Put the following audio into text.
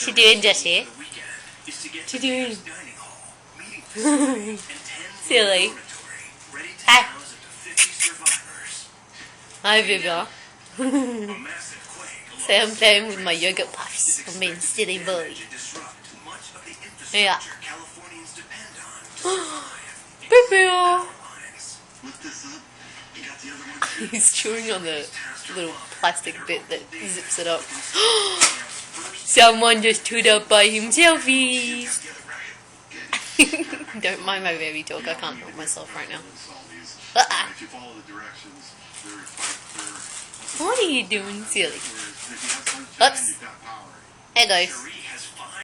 What you doing, Jesse? What you doing? Silly. Hi. Hi, Viva. So I'm playing with my yogurt puffs. I'm being silly boy. Yeah. Viva. He's chewing on the little plastic bit that zips it up. Someone just chewed up by himselfies. Don't mind my baby talk, I can't help myself right now. What are you doing, silly? Oops. Hey guys.